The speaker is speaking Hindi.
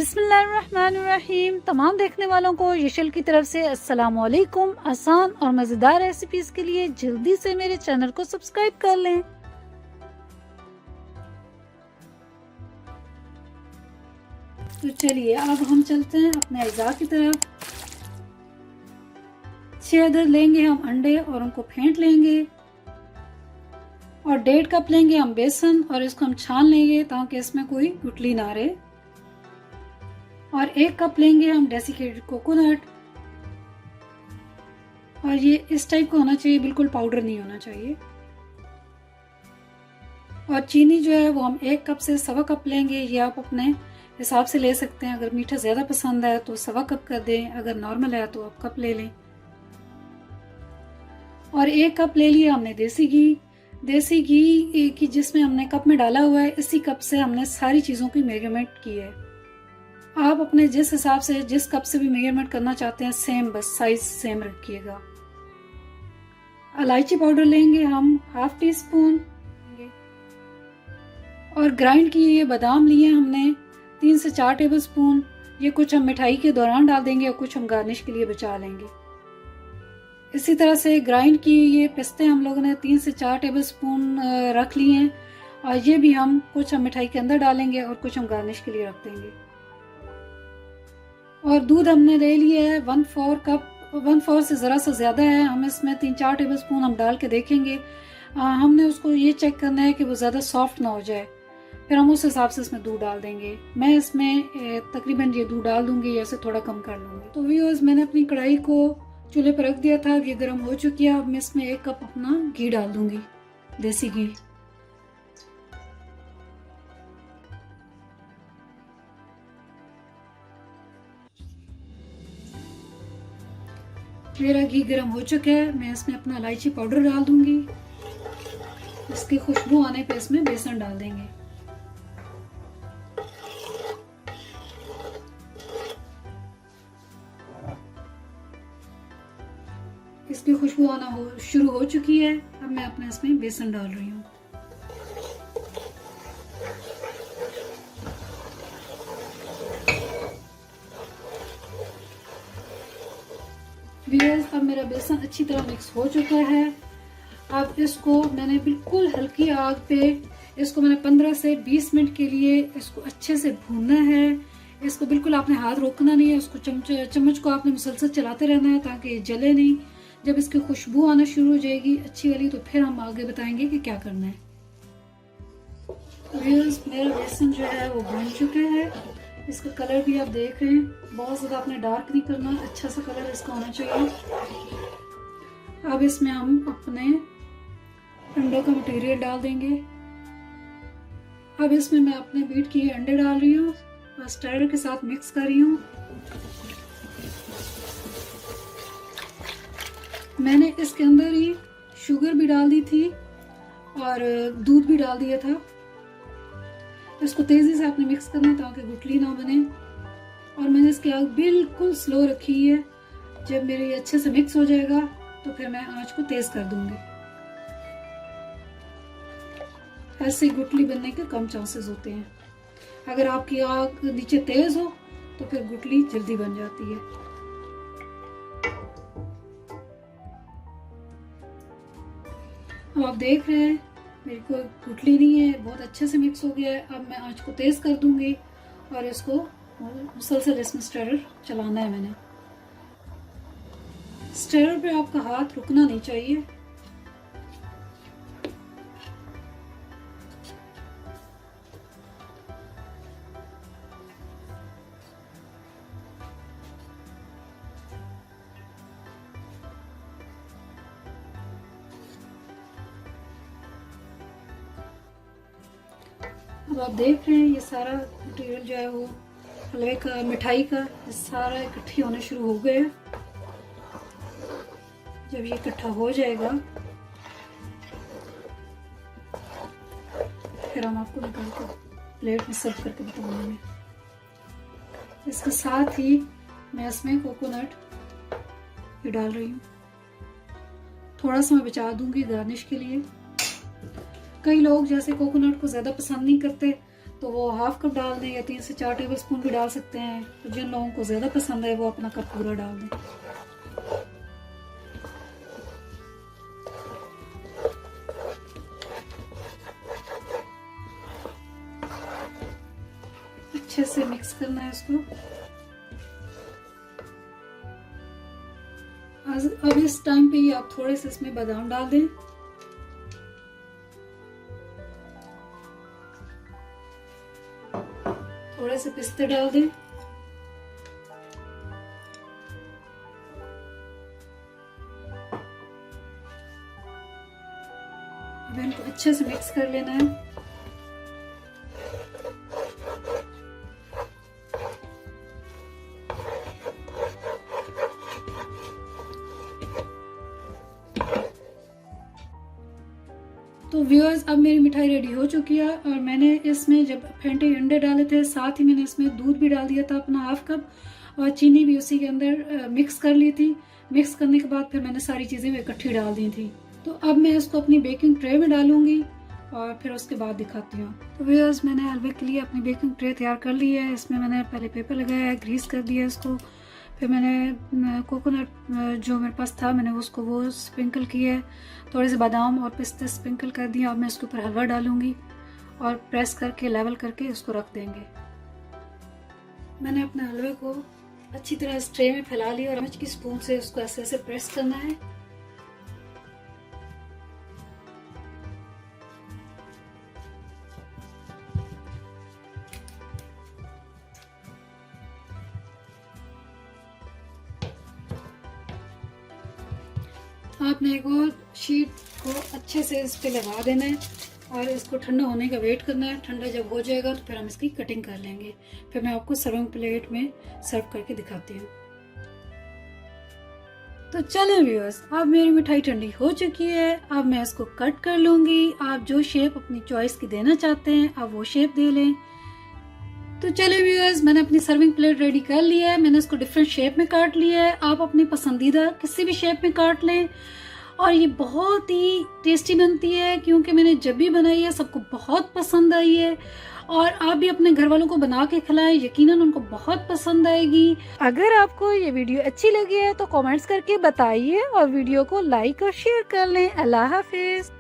बिस्मिल्लाहिर्रहमानिर्रहीम। तमाम देखने वालों को यशल की तरफ से अस्सलामु अलैकुम। आसान और मज़ेदार रेसिपीज़ के लिए जल्दी से मेरे चैनल को सब्सक्राइब कर लें। तो चलिए अब हम चलते हैं अपने अज़ा की तरफ। 6 अदद लेंगे हम अंडे और उनको फेंट लेंगे और 1.5 कप लेंगे हम बेसन और इसको हम छान लेंगे ताकि इसमें कोई गुठली ना रहे। और 1 कप लेंगे हम डेसिकेटेड कोकोनट और ये इस टाइप का होना चाहिए, बिल्कुल पाउडर नहीं होना चाहिए। और चीनी जो है वो हम 1 कप से 1.25 कप लेंगे। ये आप अपने हिसाब से ले सकते हैं। अगर मीठा ज़्यादा पसंद है तो 1.25 कप कर दें, अगर नॉर्मल है तो आप कप ले लें। और 1 कप ले लिया हमने देसी घी। देसी घी की जिसमें हमने कप में डाला हुआ है, इसी कप से हमने सारी चीज़ों की मेजरमेंट की है। आप अपने जिस हिसाब से जिस कप से भी मेजरमेंट करना चाहते हैं सेम, बस साइज सेम रखिएगा। इलायची पाउडर लेंगे हम 1/2 टीस्पून और ग्राइंड किए ये बादाम लिए हमने 3 से 4 टेबलस्पून। ये कुछ हम मिठाई के दौरान डाल देंगे और कुछ हम गार्निश के लिए बचा लेंगे। इसी तरह से ग्राइंड किए ये पिस्ते हम लोगों ने 3 से 4 टेबलस्पून रख लिए हैं और ये भी हम कुछ हम मिठाई के अंदर डालेंगे और कुछ हम गार्निश के लिए रख देंगे। और दूध हमने ले लिया है 1/4 कप, 1/4 से ज़रा सा ज़्यादा है। हम इसमें 3-4 टेबलस्पून हम डाल के देखेंगे। हमने उसको ये चेक करना है कि वो ज़्यादा सॉफ्ट ना हो जाए, फिर हम उस हिसाब से इसमें दूध डाल देंगे। मैं इसमें तकरीबन ये दूध डाल दूंगी या इसे थोड़ा कम कर लूँगी। तो व्यूअर्स, मैंने अपनी कढ़ाई को चूल्हे पर रख दिया था, अब ये गर्म हो चुकी है। अब मैं इसमें 1 कप अपना घी डाल दूंगी, देसी घी। मेरा घी गर्म हो चुका है। मैं इसमें अपना इलायची पाउडर डाल दूंगी। इसकी खुशबू आने पे इसमें बेसन डाल देंगे। इसकी खुशबू आना शुरू हो चुकी है। अब मैं अपने इसमें बेसन डाल रही हूँ। व्यूअर्स, अब मेरा बेसन अच्छी तरह मिक्स हो चुका है। अब इसको मैंने बिल्कुल हल्की आग पे इसको मैंने 15 से 20 मिनट के लिए इसको अच्छे से भूनना है। इसको बिल्कुल आपने हाथ रोकना नहीं है। उसको चम्मच को आपने मुसलसल चलाते रहना है ताकि ये जले नहीं। जब इसकी खुशबू आना शुरू हो जाएगी अच्छी वाली, तो फिर हम आगे बताएंगे कि क्या करना है। व्यूअर्स, मेरा बेसन जो है वो भून चुका है। इसका कलर भी आप देख रहे हैं, बहुत ज़्यादा आपने डार्क नहीं करना, अच्छा सा कलर इसका होना चाहिए। अब इसमें हम अपने अंडे का मटेरियल डाल देंगे। अब इसमें मैं अपने बीट किए अंडे डाल रही हूँ और स्टैटर के साथ मिक्स कर रही हूँ। मैंने इसके अंदर ही शुगर भी डाल दी थी और दूध भी डाल दिया था। इसको तेज़ी से आपने मिक्स करना है ताकि गुठली ना बने। और मैंने इसकी आग बिल्कुल स्लो रखी है। जब मेरे ये अच्छे से मिक्स हो जाएगा तो फिर मैं आंच को तेज़ कर दूंगी। ऐसे गुठली बनने के कम चांसेस होते हैं। अगर आपकी आग नीचे तेज़ हो तो फिर गुठली जल्दी बन जाती है। अब आप देख रहे हैं मेरी कोई गुठली नहीं है, बहुत अच्छे से मिक्स हो गया है। अब मैं आंच को तेज़ कर दूंगी और इसको मुसलसल इसमें स्टैटर चलाना है। मैंने स्टैटर पे आपका हाथ रुकना नहीं चाहिए। अब आप देख रहे हैं ये सारा मटेरियल जो है वो हलवे का, मिठाई का, ये सारा इकट्ठी होने शुरू हो गए। जब ये इकट्ठा हो जाएगा फिर हम आपको निकाल कर प्लेट में सर्व करके बताऊंगी। इसके साथ ही मैं इसमें कोकोनट ये डाल रही हूँ। थोड़ा सा मैं बचा दूंगी गार्निश के लिए। कई लोग जैसे कोकोनट को ज़्यादा पसंद नहीं करते, तो वो हाफ कप डाल दें या 3 से 4 टेबल स्पून भी डाल सकते हैं। तो जिन लोगों को ज़्यादा पसंद है वो अपना कप पूरा डाल दें। अच्छे से मिक्स करना है इसको। अब इस टाइम पे ही आप थोड़े से इसमें बादाम डाल दें। थोड़े से पिस्ते डाल दें। अब इनको अच्छे से मिक्स कर लेना है। तो व्यूअर्स, अब मेरी मिठाई रेडी हो चुकी है और मैंने इसमें जब फेंटे अंडे डाले थे, साथ ही मैंने इसमें दूध भी डाल दिया था अपना हाफ कप, और चीनी भी उसी के अंदर मिक्स कर ली थी। मिक्स करने के बाद फिर मैंने सारी चीज़ें इकट्ठी डाल दी थी। तो अब मैं इसको अपनी बेकिंग ट्रे में डालूंगी और फिर उसके बाद दिखाती हूँ। तो व्यूअर्स, मैंने हलवे के लिए अपनी बेकिंग ट्रे तैयार कर ली है। इसमें मैंने पहले पेपर लगाया है, ग्रीस कर दिया इसको। फिर मैंने कोकोनट जो मेरे पास था मैंने उसको वो स्प्रिंकल किया है। थोड़े से बादाम और पिस्ते स्प्रिंकल कर दिया। अब मैं इसके ऊपर हलवा डालूंगी और प्रेस करके लेवल करके इसको रख देंगे। मैंने अपने हलवे को अच्छी तरह इस ट्रे में फैला लिया और चम्मच की स्पून से उसको ऐसे ऐसे प्रेस करना है। आपने एक और शीट को अच्छे से इस पे लगा देना है और इसको ठंडा होने का वेट करना है। ठंडा जब हो जाएगा तो फिर हम इसकी कटिंग कर लेंगे। फिर मैं आपको सर्विंग प्लेट में सर्व करके दिखाती हूँ। तो चलें व्यूअर्स, अब मेरी मिठाई ठंडी हो चुकी है। अब मैं इसको कट कर लूंगी। आप जो शेप अपनी चॉइस की देना चाहते हैं आप वो शेप दे लें। तो चले व्यूअर्स, मैंने अपनी सर्विंग प्लेट रेडी कर लिया है। मैंने इसको डिफरेंट शेप में काट लिया है। आप अपनी पसंदीदा किसी भी शेप में काट लें और ये बहुत ही टेस्टी बनती है क्योंकि मैंने जब भी बनाई है सबको बहुत पसंद आई है। और आप भी अपने घर वालों को बना के खिलाएं, यकीनन उनको बहुत पसंद आएगी। अगर आपको ये वीडियो अच्छी लगी है तो कमेंट्स करके बताइए और वीडियो को लाइक और शेयर कर लें। अल्लाह हाफिज।